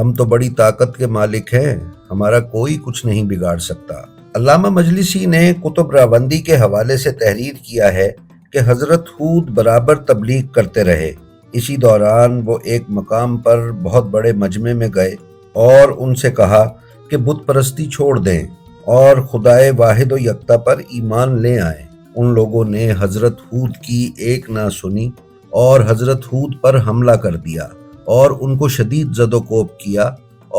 ہم تو بڑی طاقت کے مالک ہیں، ہمارا کوئی کچھ نہیں بگاڑ سکتا۔ علامہ مجلسی نے کتب راوندی کے حوالے سے تحریر کیا ہے کہ حضرت ہود برابر تبلیغ کرتے رہے۔ اسی دوران وہ ایک مقام پر بہت بڑے مجمع میں گئے اور ان سے کہا کہ بت پرستی چھوڑ دیں اور خدائے واحد و یکتا پر ایمان لے آئیں۔ ان لوگوں نے حضرت ہود کی ایک نہ سنی اور حضرت ہود پر حملہ کر دیا اور ان کو شدید زد و کوب کیا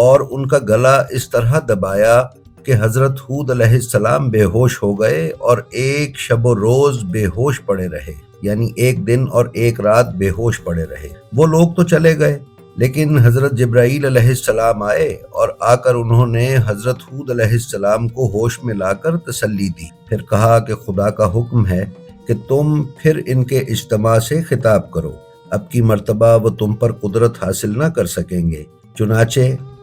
اور ان کا گلا اس طرح دبایا کہ حضرت ہود علیہ السلام بے ہوش ہو گئے اور ایک شب و روز بے ہوش پڑے رہے، یعنی ایک دن اور ایک رات بے ہوش پڑے رہے۔ وہ لوگ تو چلے گئے، لیکن حضرت جبرائیل علیہ السلام آئے اور آ کر انہوں نے حضرت ہود علیہ السلام کو ہوش میں لا کر تسلی دی۔ پھر کہا کہ خدا کا حکم ہے کہ تم پھر ان کے اجتماع سے خطاب کرو، اب کی مرتبہ وہ تم پر قدرت حاصل نہ کر سکیں گے۔ چنانچہ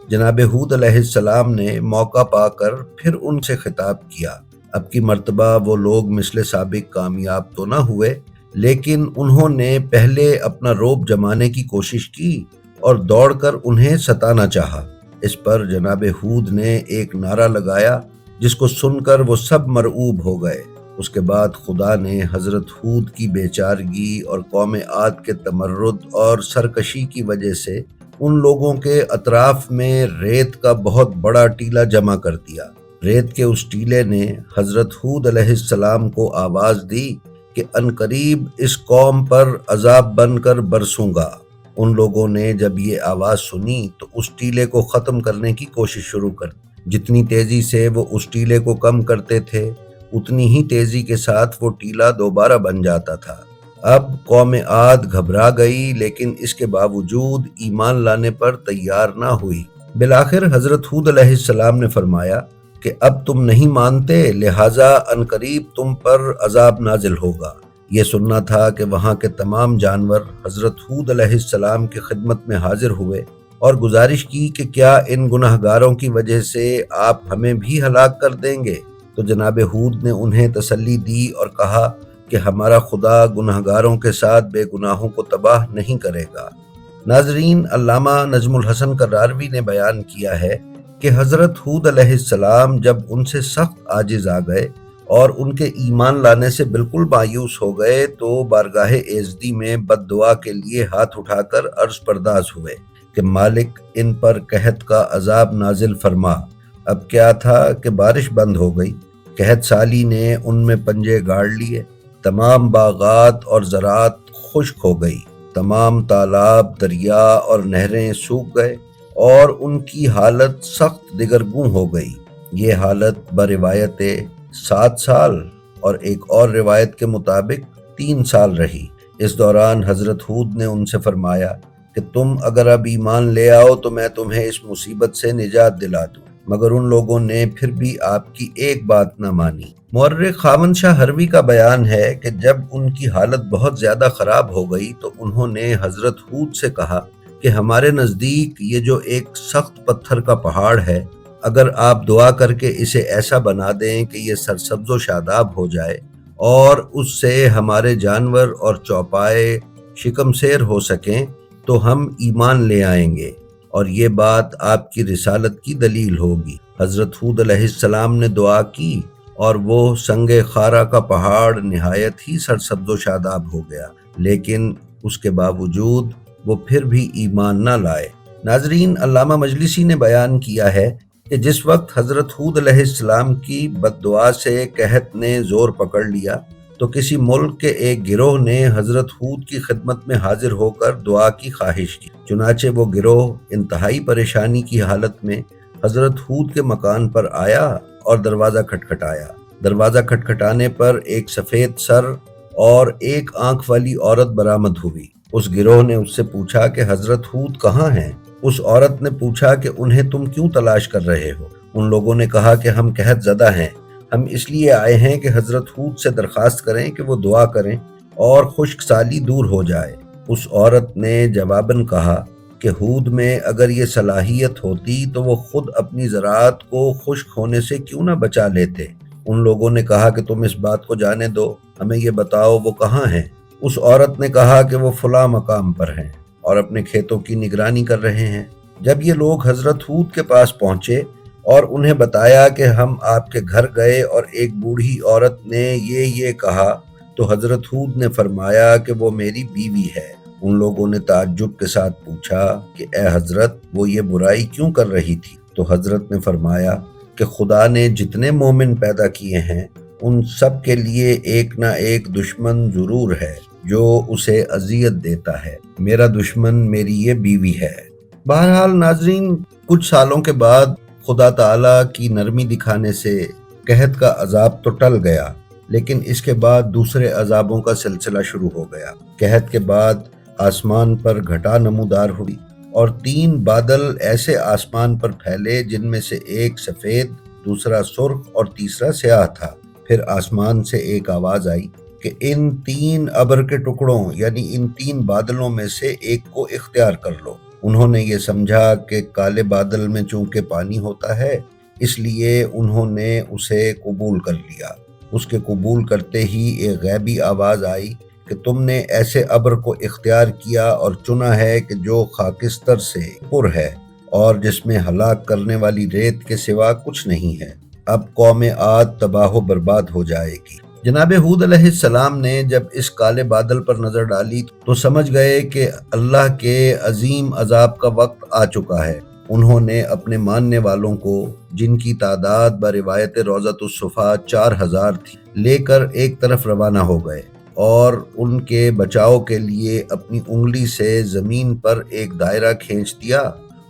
جناب ہود علیہ السلام نے موقع پا کر پھر ان سے خطاب کیا۔ اب کی مرتبہ وہ لوگ مثل سابق کامیاب تو نہ ہوئے، لیکن انہوں نے پہلے اپنا رعب جمانے کی کوشش کی اور دوڑ کر انہیں ستانا چاہا۔ اس پر جناب ہود نے ایک نعرہ لگایا جس کو سن کر وہ سب مرعوب ہو گئے۔ اس کے بعد خدا نے حضرت ہود کی بے چارگی اور قوم عاد کے تمرد اور سرکشی کی وجہ سے ان لوگوں کے اطراف میں ریت کا بہت بڑا ٹیلا جمع کر دیا۔ ریت کے اس ٹیلے نے حضرت ہود علیہ السلام کو آواز دی کہ عنقریب اس قوم پر عذاب بن کر برسوں گا۔ ان لوگوں نے جب یہ آواز سنی تو اس ٹیلے کو ختم کرنے کی کوشش شروع کر دی۔ جتنی تیزی سے وہ اس ٹیلے کو کم کرتے تھے، اتنی ہی تیزی کے ساتھ وہ ٹیلا دوبارہ بن جاتا تھا۔ اب قوم عاد گھبرا گئی، لیکن اس کے باوجود ایمان لانے پر تیار نہ ہوئی۔ بالآخر حضرت ہود علیہ السلام نے فرمایا کہ اب تم نہیں مانتے، لہٰذا عنقریب تم پر عذاب نازل ہوگا۔ یہ سننا تھا کہ وہاں کے تمام جانور حضرت ہود علیہ السلام کی خدمت میں حاضر ہوئے اور گزارش کی کہ کیا ان گناہ گاروں کی وجہ سے آپ ہمیں بھی ہلاک کر دیں گے؟ تو جناب ہود نے انہیں تسلی دی اور کہا کہ ہمارا خدا گناہ گاروں کے ساتھ بے گناہوں کو تباہ نہیں کرے گا۔ ناظرین، علامہ نجم الحسن کراروی نے بیان کیا ہے کہ حضرت ہود علیہ السلام جب ان سے سخت عاجز آ گئے اور ان کے ایمان لانے سے بالکل مایوس ہو گئے تو بارگاہ ایزدی میں بد دعا کے لیے ہاتھ اٹھا کر عرض پرداز ہوئے کہ مالک ان پر قحط کا عذاب نازل فرما۔ اب کیا تھا کہ بارش بند ہو گئی، قحط سالی نے ان میں پنجے گاڑ لیے، تمام باغات اور زراعت خشک ہو گئی، تمام تالاب، دریا اور نہریں سوکھ گئے اور ان کی حالت سخت دگرگوں ہو گئی۔ یہ حالت بروایت 7 سال اور ایک اور روایت کے مطابق 3 سال رہی۔ اس دوران حضرت ہود نے ان سے فرمایا کہ تم اگر اب ایمان لے آؤ تو میں تمہیں اس مصیبت سے نجات دلا دوں، مگر ان لوگوں نے پھر بھی آپ کی ایک بات نہ مانی۔ مورخ خاوند شاہ ہروی کا بیان ہے کہ جب ان کی حالت بہت زیادہ خراب ہو گئی تو انہوں نے حضرت ہود سے کہا کہ ہمارے نزدیک یہ جو ایک سخت پتھر کا پہاڑ ہے، اگر آپ دعا کر کے اسے ایسا بنا دیں کہ یہ سرسبز و شاداب ہو جائے اور اس سے ہمارے جانور اور چوپائے شکم سیر ہو سکیں تو ہم ایمان لے آئیں گے اور یہ بات آپ کی رسالت کی دلیل ہوگی۔ حضرت ہود علیہ السلام نے دعا کی اور وہ سنگ خارا کا پہاڑ نہایت ہی سرسبز و شاداب ہو گیا، لیکن اس کے باوجود وہ پھر بھی ایمان نہ لائے۔ ناظرین، علامہ مجلسی نے بیان کیا ہے کہ جس وقت حضرت ہود علیہ السلام کی بد دعا سے قحط نے زور پکڑ لیا تو کسی ملک کے ایک گروہ نے حضرت ہود کی خدمت میں حاضر ہو کر دعا کی خواہش کی۔ چنانچہ وہ گروہ انتہائی پریشانی کی حالت میں حضرت ہود کے مکان پر آیا اور دروازہ کھٹکھٹایا۔ دروازہ کھٹکھٹانے پر ایک سفید سر اور ایک آنکھ والی عورت برآمد ہوئی۔ اس گروہ نے اس سے پوچھا کہ حضرت ہود کہاں ہیں؟ اس عورت نے پوچھا کہ انہیں تم کیوں تلاش کر رہے ہو؟ ان لوگوں نے کہا کہ ہم قحط زدہ ہیں، ہم اس لیے آئے ہیں کہ حضرت ہود سے درخواست کریں کہ وہ دعا کریں اور خشک سالی دور ہو جائے۔ اس عورت نے جواباً کہا کہ ہود میں اگر یہ صلاحیت ہوتی تو وہ خود اپنی زراعت کو خشک ہونے سے کیوں نہ بچا لیتے۔ ان لوگوں نے کہا کہ تم اس بات کو جانے دو، ہمیں یہ بتاؤ وہ کہاں ہیں۔ اس عورت نے کہا کہ وہ فلاں مقام پر ہیں اور اپنے کھیتوں کی نگرانی کر رہے ہیں۔ جب یہ لوگ حضرت ہود کے پاس پہنچے اور انہیں بتایا کہ ہم آپ کے گھر گئے اور ایک بوڑھی عورت نے یہ کہا، تو حضرت ہود نے فرمایا کہ وہ میری بیوی ہے۔ ان لوگوں نے تعجب کے ساتھ پوچھا کہ اے حضرت، وہ یہ برائی کیوں کر رہی تھی؟ تو حضرت نے فرمایا کہ خدا نے جتنے مومن پیدا کیے ہیں ان سب کے لیے ایک نہ ایک دشمن ضرور ہے جو اسے اذیت دیتا ہے۔ میرا دشمن میری یہ بیوی ہے۔ بہرحال ناظرین، کچھ سالوں کے بعد خدا تعالیٰ کی نرمی دکھانے سے قحط کا عذاب تو ٹل گیا، لیکن اس کے بعد دوسرے عذابوں کا سلسلہ شروع ہو گیا۔ قحط کے بعد آسمان پر گھٹا نمودار ہوئی اور 3 بادل ایسے آسمان پر پھیلے جن میں سے ایک سفید، دوسرا سرخ اور تیسرا سیاہ تھا۔ پھر آسمان سے ایک آواز آئی کہ ان 3 ابر کے ٹکڑوں یعنی ان 3 بادلوں میں سے ایک کو اختیار کر لو۔ انہوں نے یہ سمجھا کہ کالے بادل میں چونکہ پانی ہوتا ہے، اس لیے انہوں نے اسے قبول کر لیا۔ اس کے قبول کرتے ہی ایک غیبی آواز آئی کہ تم نے ایسے ابر کو اختیار کیا اور چنا ہے کہ جو خاکستر سے پر ہے اور جس میں ہلاک کرنے والی ریت کے سوا کچھ نہیں ہے۔ اب قوم عاد تباہ و برباد ہو جائے گی۔ جناب ہود علیہ السلام نے جب اس کالے بادل پر نظر ڈالی تو سمجھ گئے کہ اللہ کے عظیم عذاب کا وقت آ چکا ہے۔ انہوں نے اپنے ماننے والوں کو، جن کی تعداد بروایت روضۃ الصفا 4000 تھی، لے کر ایک طرف روانہ ہو گئے اور ان کے بچاؤ کے لیے اپنی انگلی سے زمین پر ایک دائرہ کھینچ دیا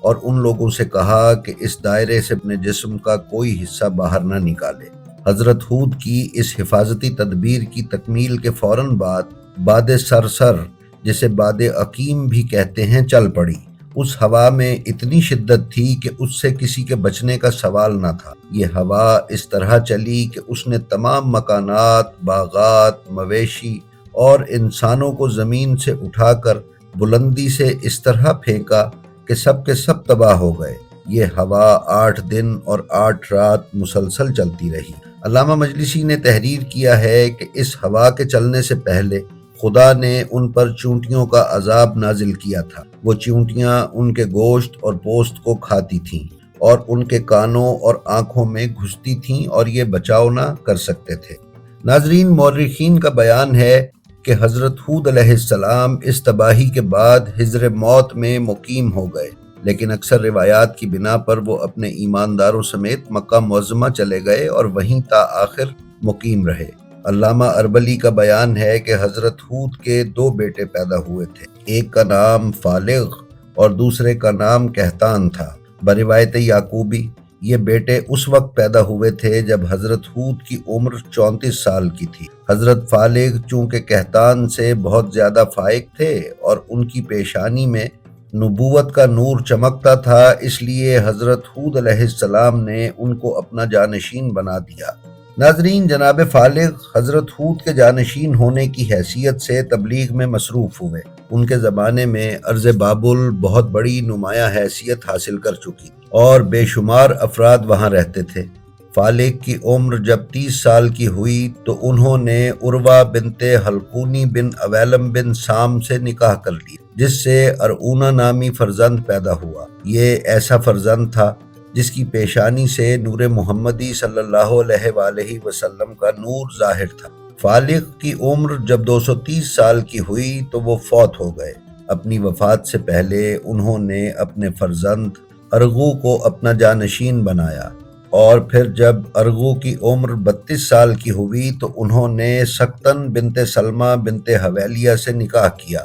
اور ان لوگوں سے کہا کہ اس دائرے سے اپنے جسم کا کوئی حصہ باہر نہ نکالے۔ حضرت ہود کی اس حفاظتی تدبیر کی تکمیل کے فوراً بعد باد سرسر، جسے باد عقیم بھی کہتے ہیں، چل پڑی۔ اس ہوا میں اتنی شدت تھی کہ اس سے کسی کے بچنے کا سوال نہ تھا۔ یہ ہوا اس طرح چلی کہ اس نے تمام مکانات، باغات، مویشی اور انسانوں کو زمین سے اٹھا کر بلندی سے اس طرح پھینکا کہ سب کے سب تباہ ہو گئے۔ یہ ہوا 8 دن اور 8 رات مسلسل چلتی رہی۔ علامہ مجلسی نے تحریر کیا ہے کہ اس ہوا کے چلنے سے پہلے خدا نے ان پر چونٹیوں کا عذاب نازل کیا تھا۔ وہ چونٹیاں ان کے گوشت اور پوست کو کھاتی تھیں اور ان کے کانوں اور آنکھوں میں گھستی تھیں اور یہ بچاؤ نہ کر سکتے تھے۔ ناظرین، مورخین کا بیان ہے کہ حضرت ہود علیہ السلام اس تباہی کے بعد حضر موت میں مقیم ہو گئے، لیکن اکثر روایات کی بنا پر وہ اپنے ایمانداروں سمیت مکہ معظمہ چلے گئے اور وہیں تا آخر مقیم رہے۔ علامہ اربلی کا بیان ہے کہ حضرت ہود کے 2 بیٹے پیدا ہوئے تھے، ایک کا نام فالغ اور دوسرے کا نام کہتان تھا۔ بروایت یعقوبی یہ بیٹے اس وقت پیدا ہوئے تھے جب حضرت ہود کی عمر 34 سال کی تھی۔ حضرت فالغ چونکہ کہتان سے بہت زیادہ فائق تھے اور ان کی پیشانی میں نبوت کا نور چمکتا تھا، اس لیے حضرت ہود علیہ السلام نے ان کو اپنا جانشین بنا دیا۔ ناظرین، جناب فالغ حضرت ہود کے جانشین ہونے کی حیثیت سے تبلیغ میں مصروف ہوئے۔ ان کے زمانے میں ارض بابل بہت بڑی نمایاں حیثیت حاصل کر چکی اور بے شمار افراد وہاں رہتے تھے۔ فالغ کی عمر جب 30 سال کی ہوئی تو انہوں نے عروہ بنت حلقونی بن اویلم بن سام سے نکاح کر لیا، جس سے ارعونہ نامی فرزند پیدا ہوا۔ یہ ایسا فرزند تھا جس کی پیشانی سے نور محمدی صلی اللہ علیہ وآلہ وسلم کا نور ظاہر تھا۔ فالغ کی عمر جب 230 سال کی ہوئی تو وہ فوت ہو گئے۔ اپنی وفات سے پہلے انہوں نے اپنے فرزند ارغو کو اپنا جانشین بنایا، اور پھر جب ارغو کی عمر 32 سال کی ہوئی تو انہوں نے سکتن بنت سلمہ بنت حویلیہ سے نکاح کیا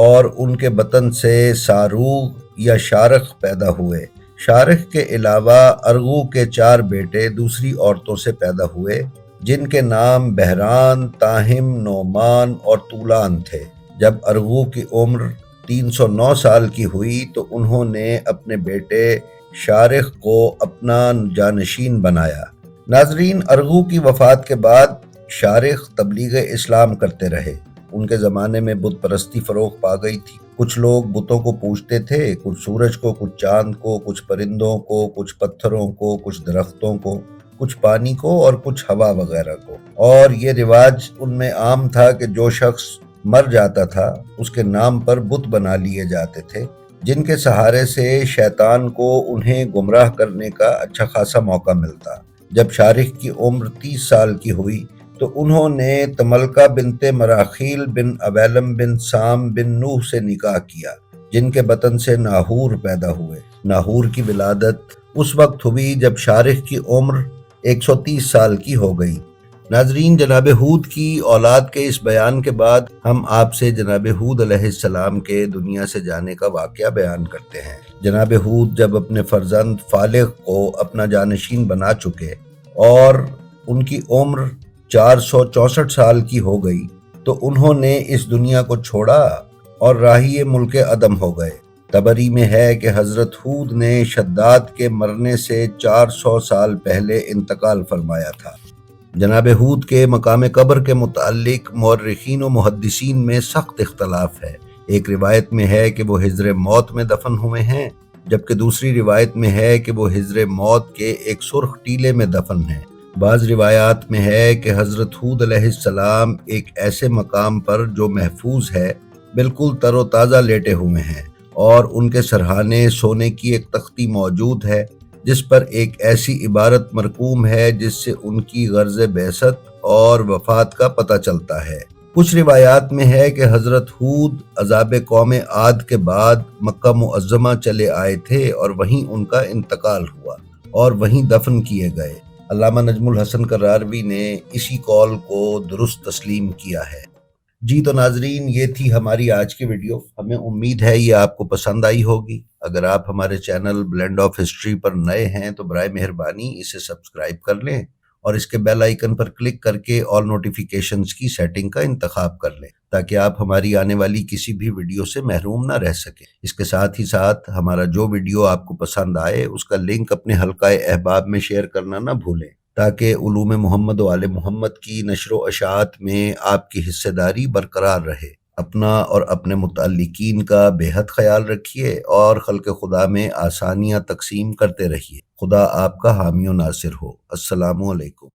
اور ان کے بطن سے ساروغ یا شارخ پیدا ہوئے۔ شارخ کے علاوہ ارغو کے 4 بیٹے دوسری عورتوں سے پیدا ہوئے، جن کے نام بہران، تاہم، نعمان اور طولان تھے۔ جب ارغو کی عمر 309 سال کی ہوئی تو انہوں نے اپنے بیٹے شارخ کو اپنا جانشین بنایا۔ ناظرین، ارغو کی وفات کے بعد شارخ تبلیغ اسلام کرتے رہے۔ ان کے زمانے میں بت پرستی فروغ پا گئی تھی۔ کچھ لوگ بتوں کو پوجتے تھے، کچھ سورج کو، کچھ چاند کو، کچھ پرندوں کو، کچھ پتھروں کو، کچھ درختوں کو، کچھ پانی کو اور کچھ ہوا وغیرہ کو۔ اور یہ رواج ان میں عام تھا کہ جو شخص مر جاتا تھا اس کے نام پر بت بنا لیے جاتے تھے جن کے سہارے سے شیطان کو انہیں گمراہ کرنے کا اچھا خاصا موقع ملتا۔ جب شارق کی عمر 30 سال کی ہوئی تو انہوں نے تملکہ بنت مراخیل بن اویلم بن سام بن نوح سے نکاح کیا، جن کے بطن سے ناہور پیدا ہوئے۔ ناہور کی ولادت اس وقت ہوئی جب شارق کی عمر 130 سال کی ہو گئی۔ ناظرین، جناب ہود کی اولاد کے اس بیان کے بعد ہم آپ سے جناب ہود علیہ السلام کے دنیا سے جانے کا واقعہ بیان کرتے ہیں۔ جناب ہود جب اپنے فرزند فالغ کو اپنا جانشین بنا چکے اور ان کی عمر 464 سال کی ہو گئی تو انہوں نے اس دنیا کو چھوڑا اور راہی ملک عدم ہو گئے۔ تبری میں ہے کہ حضرت ہود نے شداد کے مرنے سے 400 سال پہلے انتقال فرمایا تھا۔ جناب ہود کے مقام قبر کے متعلق مورخین و محدثین میں سخت اختلاف ہے۔ ایک روایت میں ہے کہ وہ حجر موت میں دفن ہوئے ہیں، جبکہ دوسری روایت میں ہے کہ وہ حجر موت کے ایک سرخ ٹیلے میں دفن ہیں۔ بعض روایات میں ہے کہ حضرت ہود علیہ السلام ایک ایسے مقام پر جو محفوظ ہے بالکل تر و تازہ لیٹے ہوئے ہیں، اور ان کے سرہانے سونے کی ایک تختی موجود ہے جس پر ایک ایسی عبارت مرقوم ہے جس سے ان کی غرض بعثت اور وفات کا پتہ چلتا ہے۔ کچھ روایات میں ہے کہ حضرت ہود عذاب قوم عاد کے بعد مکہ معظمہ چلے آئے تھے اور وہیں ان کا انتقال ہوا اور وہیں دفن کیے گئے۔ علامہ نجم الحسن کراروی نے اسی قول کو درست تسلیم کیا ہے۔ جی تو ناظرین، یہ تھی ہماری آج کی ویڈیو۔ ہمیں امید ہے یہ آپ کو پسند آئی ہوگی۔ اگر آپ ہمارے چینل بلینڈ آف ہسٹری پر نئے ہیں تو برائے مہربانی اسے سبسکرائب کر لیں اور اس کے بیل آئیکن پر کلک کر کے آل نوٹیفیکیشنز کی سیٹنگ کا انتخاب کر لیں تاکہ آپ ہماری آنے والی کسی بھی ویڈیو سے محروم نہ رہ سکیں۔ اس کے ساتھ ہی ساتھ ہمارا جو ویڈیو آپ کو پسند آئے اس کا لنک اپنے حلقہ احباب میں شیئر کرنا نہ بھولیں تاکہ علوم محمد و آل محمد کی نشر و اشاعت میں آپ کی حصہ داری برقرار رہے۔ اپنا اور اپنے متعلقین کا بے حد خیال رکھیے اور خلق خدا میں آسانیاں تقسیم کرتے رہیے۔ خدا آپ کا حامی و ناصر ہو۔ السلام علیکم۔